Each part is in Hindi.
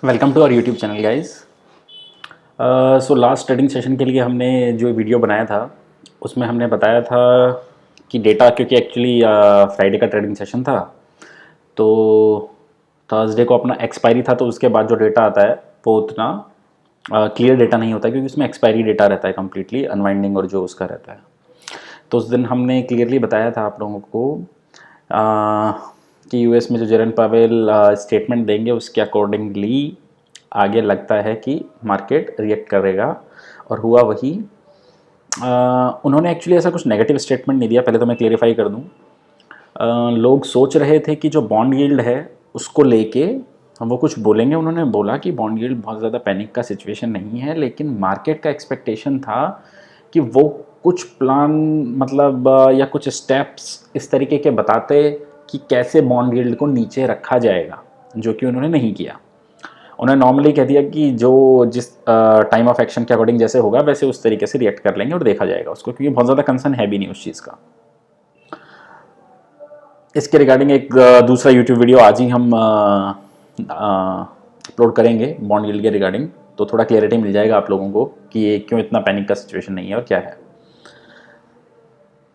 Welcome to our YouTube channel guys. So last trading session के लिए हमने जो वीडियो बनाया था उसमें हमने बताया था कि डेटा, क्योंकि एक्चुअली फ्राइडे का ट्रेडिंग सेशन था तो थर्सडे को अपना एक्सपायरी था, तो उसके बाद जो डेटा आता है वो उतना क्लियर डेटा नहीं होता क्योंकि उसमें एक्सपायरी डेटा रहता है, कम्प्लीटली अनवाइंडिंग और जो उसका रहता है। तो उस दिन हमने क्लियरली बताया था आप लोगों को कि यूएस में जो जेरन पावेल स्टेटमेंट देंगे उसके अकॉर्डिंगली आगे लगता है कि मार्केट रिएक्ट करेगा, और हुआ वही। उन्होंने एक्चुअली ऐसा कुछ नेगेटिव स्टेटमेंट नहीं दिया, पहले तो मैं क्लेरिफाई कर दूं। लोग सोच रहे थे कि जो बॉन्ड यील्ड है उसको लेके वो कुछ बोलेंगे। उन्होंने बोला कि बॉन्ड यील्ड बहुत ज़्यादा पैनिक का सिचुएशन नहीं है, लेकिन मार्केट का एक्सपेक्टेशन था कि वो कुछ प्लान मतलब या कुछ स्टेप्स इस तरीके के बताते कि कैसे बॉन्ड यील्ड को नीचे रखा जाएगा, जो कि उन्होंने नहीं किया। उन्होंने नॉर्मली कह दिया कि जो जिस टाइम ऑफ एक्शन के अकॉर्डिंग जैसे होगा वैसे उस तरीके से रिएक्ट कर लेंगे और देखा जाएगा उसको, क्योंकि बहुत ज़्यादा कंसर्न है भी नहीं उस चीज़ का। इसके रिगार्डिंग एक दूसरा यूट्यूब वीडियो आज ही हम अपलोड करेंगे बॉन्ड यील्ड के रिगार्डिंग, तो थोड़ा क्लियरिटी मिल जाएगा आप लोगों को कि ये क्यों इतना पैनिक का सिचुएशन नहीं है और क्या है।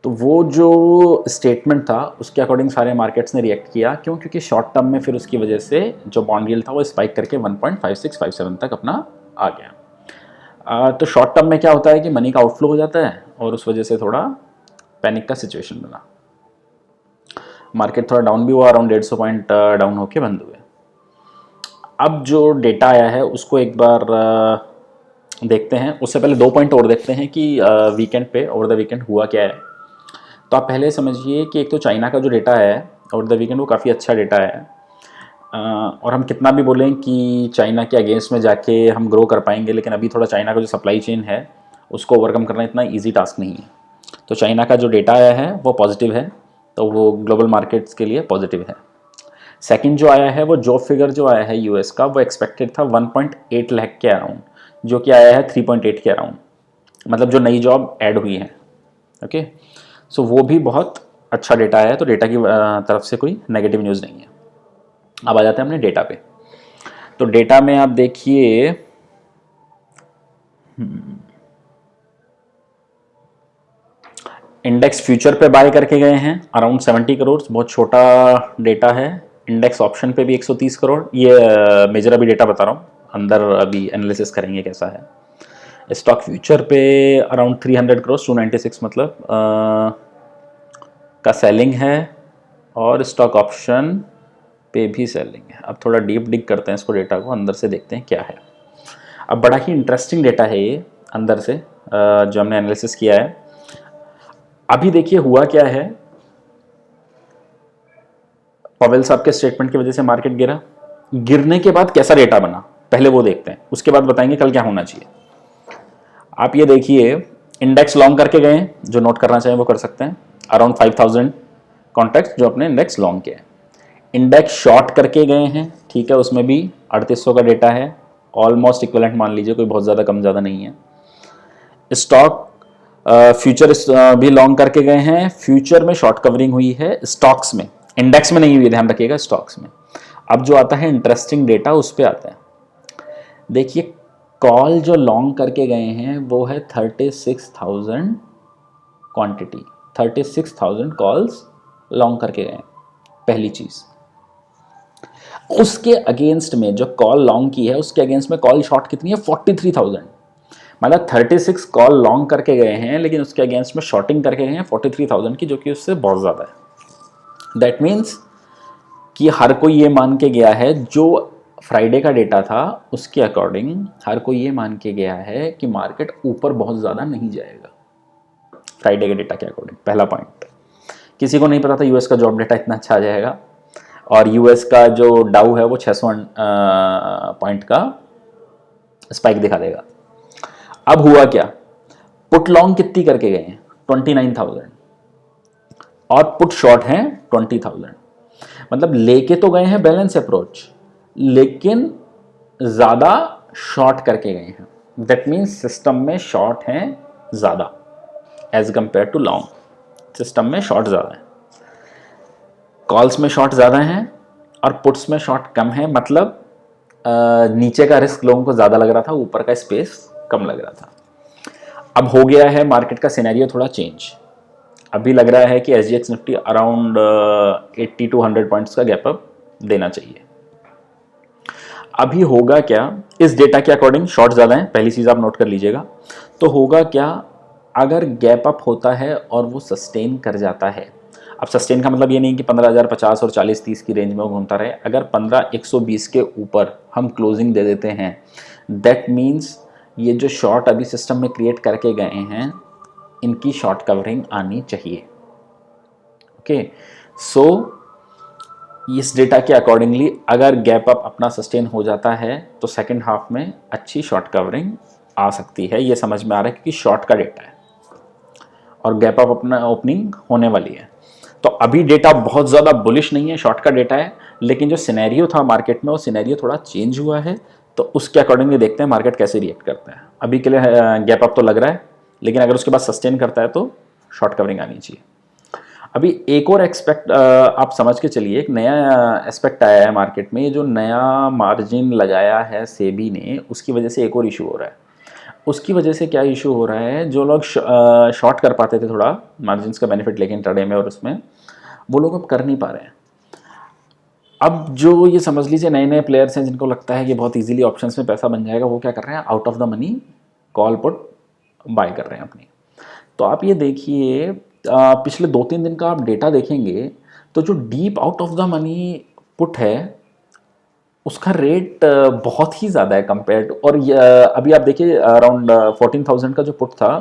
तो वो जो स्टेटमेंट था उसके अकॉर्डिंग सारे मार्केट्स ने रिएक्ट किया। क्यों? क्योंकि शॉर्ट टर्म में फिर उसकी वजह से जो बॉन्ड यील्ड था वो स्पाइक करके 1.5657 तक अपना आ गया। तो शॉर्ट टर्म में क्या होता है कि मनी का आउटफ्लो हो जाता है और उस वजह से थोड़ा पैनिक का सिचुएशन बना। मार्केट थोड़ा डाउन भी हुआ, अराउंड 150 पॉइंट डाउन होके बंद हुए। अब जो डेटा आया है उसको एक बार देखते हैं। उससे पहले 2 पॉइंट और देखते हैं कि वीकेंड पे ओवर द वीकेंड हुआ क्या है। तो आप पहले समझिए कि एक तो चाइना का जो डेटा है ओवर द वीकेंड वो काफ़ी अच्छा डेटा है। और हम कितना भी बोलें कि चाइना के अगेंस्ट में जाके हम ग्रो कर पाएंगे, लेकिन अभी थोड़ा चाइना का जो सप्लाई चेन है उसको ओवरकम करना इतना ईजी टास्क नहीं है। तो चाइना का जो डेटा आया है वो पॉजिटिव है, तो वो ग्लोबल मार्केट्स के लिए पॉजिटिव है। सेकंड जो आया है वो जॉब फिगर जो आया है यूएस का, वो एक्सपेक्टेड था 1.8 लाख के अराउंड, जो कि आया है 3.8 के अराउंड, मतलब जो नई जॉब ऐड हुई है। ओके, सो वो भी बहुत अच्छा डेटा है, तो डेटा की तरफ से कोई नेगेटिव न्यूज़ नहीं है। अब आ जाते हैं अपने डेटा पे। तो डेटा में आप देखिए इंडेक्स फ्यूचर पे बाय करके गए हैं अराउंड 70 करोड़, बहुत छोटा डेटा है। इंडेक्स ऑप्शन पे भी 130 करोड़। ये मेजर अभी डेटा बता रहा हूँ, अंदर अभी एनालिसिस करेंगे कैसा है। स्टॉक फ्यूचर पे अराउंड 300 करोड़, 296 मतलब का सेलिंग है, और स्टॉक ऑप्शन पे भी सेलिंग है। अब थोड़ा डीप डिग करते हैं इसको, डेटा को अंदर से देखते हैं क्या है। अब बड़ा ही इंटरेस्टिंग डेटा है ये अंदर से जो हमने एनालिसिस किया है। अभी देखिए हुआ क्या है, पवेल साहब के स्टेटमेंट की वजह से मार्केट गिरा। गिरने के बाद कैसा डेटा बना पहले वो देखते हैं, उसके बाद बताएंगे कल क्या होना चाहिए। आप ये देखिए, इंडेक्स लॉन्ग करके गए, जो नोट करना चाहें वो कर सकते हैं, अराउंड 5000 कॉन्ट्रैक्ट जो अपने इंडेक्स लॉन्ग के हैं। इंडेक्स शॉर्ट करके गए हैं, ठीक है, उसमें भी 3800 का डेटा है, ऑलमोस्ट इक्विवेलेंट मान लीजिए, कोई बहुत ज़्यादा कम ज़्यादा नहीं है। स्टॉक फ्यूचर भी लॉन्ग करके गए हैं, फ्यूचर में शॉर्ट कवरिंग हुई है, स्टॉक्स में, इंडेक्स में नहीं हुई, ध्यान रखिएगा, स्टॉक्स में। अब जो आता है इंटरेस्टिंग डेटा उस पर आता है। देखिए कॉल जो लॉन्ग करके गए हैं वो है 36,000 क्वांटिटी, 36,000 कॉल्स लॉन्ग करके गए हैं, पहली चीज़। उसके अगेंस्ट में जो कॉल लॉन्ग की है उसके अगेंस्ट में कॉल शॉर्ट कितनी है, 43,000। मतलब 36 कॉल लॉन्ग करके गए हैं, लेकिन उसके अगेंस्ट में शॉर्टिंग करके गए हैं 43,000 की, जो कि उससे बहुत ज़्यादा है। दैट मीन्स कि हर कोई ये मान के गया है, जो फ्राइडे का डेटा था उसके अकॉर्डिंग हर कोई ये मान के गया है कि मार्केट ऊपर बहुत ज़्यादा नहीं जाएगा फ्राइडे के डेटा के अकॉर्डिंग। पहला पॉइंट, किसी को नहीं पता था यूएस का जॉब डेटा इतना अच्छा आ जाएगा, और यूएस का जो डाउ है वो 600 पॉइंट का स्पाइक दिखा देगा। अब हुआ क्या, पुट लॉन्ग कितनी करके गए हैं, 29,000, और पुट शॉर्ट हैं 20,000। मतलब लेके तो गए हैं बैलेंस अप्रोच, लेकिन ज़्यादा शॉर्ट करके गए हैं। दैट मीन्स सिस्टम में शॉर्ट हैं ज़्यादा as compare to long, system में शॉर्ट ज़्यादा है, कॉल्स में शॉर्ट ज़्यादा हैं और पुट्स में शॉर्ट कम है। मतलब नीचे का रिस्क लोगों को ज़्यादा लग रहा था, ऊपर का स्पेस कम लग रहा था। अब हो गया है मार्केट का सिनेरियो थोड़ा चेंज। अभी लग रहा है कि SGX Nifty around 80 to 100 points का गैप अप देना चाहिए। अभी होगा क्या, इस डेटा के अकॉर्डिंग शॉर्ट ज़्यादा है, पहली चीज़ आप नोट कर लीजिएगा। तो होगा क्या, अगर गैप अप होता है और वो सस्टेन कर जाता है, अब सस्टेन का मतलब ये नहीं कि 15,050 और 40-30 की रेंज में घूमता रहे, अगर 15,120 के ऊपर हम क्लोजिंग दे देते हैं, दैट मीन्स ये जो शॉर्ट अभी सिस्टम में क्रिएट करके गए हैं, इनकी शॉर्ट कवरिंग आनी चाहिए। ओके, सो इस डेटा के अकॉर्डिंगली अगर गैप अप अपना सस्टेन हो जाता है तो सेकंड हाफ में अच्छी शॉर्ट कवरिंग आ सकती है, ये समझ में आ रहा है, क्योंकि शॉर्ट का डेटा है और गैप अप अपना ओपनिंग होने वाली है। तो अभी डेटा बहुत ज़्यादा बुलिश नहीं है, शॉर्ट का डेटा है, लेकिन जो सिनेरियो था मार्केट में वो सिनेरियो थोड़ा चेंज हुआ है। तो उसके अकॉर्डिंगली देखते हैं मार्केट कैसे रिएक्ट करता है। अभी के लिए गैप अप तो लग रहा है, लेकिन अगर उसके बाद सस्टेन करता है तो शॉर्ट कवरिंग आनी चाहिए। अभी एक और एक्सपेक्ट आप समझ के चलिए, एक नया एस्पेक्ट आया है मार्केट में, जो नया मार्जिन लगाया है सेबी ने, उसकी वजह से एक और इशू हो रहा है। उसकी वजह से क्या इशू हो रहा है, जो लोग शॉर्ट कर पाते थे थोड़ा मार्जिन का बेनिफिट लेकिन इंट्राडे में और उसमें, वो लोग अब कर नहीं पा रहे हैं। अब जो ये समझ लीजिए नए नए प्लेयर्स हैं जिनको लगता है कि बहुत इजीली ऑप्शंस में पैसा बन जाएगा, वो क्या कर रहे हैं, out of the money call put buy कर रहे हैं अपनी। तो आप ये देखिए पिछले 2-3 दिन का आप डेटा देखेंगे तो जो deep out of the money put है उसका रेट बहुत ही ज़्यादा है कंपेयर टू, और अभी आप देखिए अराउंड 14,000 का जो पुट था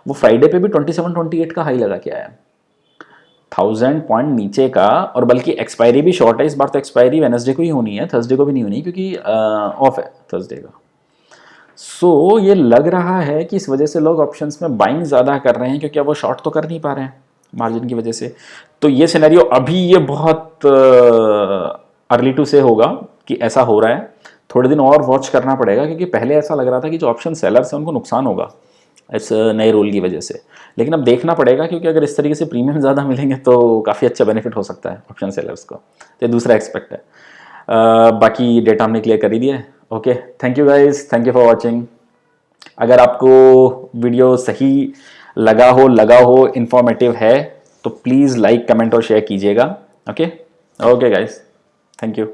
वो फ्राइडे पे भी 27-28 का हाई लगा के आया, 1000 पॉइंट नीचे का। और बल्कि एक्सपायरी भी शॉर्ट है इस बार, तो एक्सपायरी वेडनेसडे को ही होनी है, थर्सडे को भी नहीं होनी, क्योंकि ऑफ है थर्सडे का। सो ये लग रहा है कि इस वजह से लोग ऑप्शंस में बाइंग ज़्यादा कर रहे हैं, क्योंकि अब वो शॉर्ट तो कर नहीं पा रहे हैं मार्जिन की वजह से। तो ये सिनेरियो अभी ये बहुत अर्ली टू से होगा कि ऐसा हो रहा है, थोड़े दिन और वॉच करना पड़ेगा, क्योंकि पहले ऐसा लग रहा था कि जो ऑप्शन सेलर्स हैं उनको नुकसान होगा इस नए रूल की वजह से। लेकिन अब देखना पड़ेगा, क्योंकि अगर इस तरीके से प्रीमियम ज़्यादा मिलेंगे तो काफ़ी अच्छा बेनिफिट हो सकता है ऑप्शन सेलर्स को। तो ये दूसरा एक्सपेक्ट है। बाकी डेटा हमने क्लियर कर ही दिया है। Okay, thank you guys, thank you for watching. अगर आपको वीडियो सही लगा हो इंफॉर्मेटिव है तो प्लीज़ लाइक कमेंट और शेयर कीजिएगा। Okay okay guys, thank you.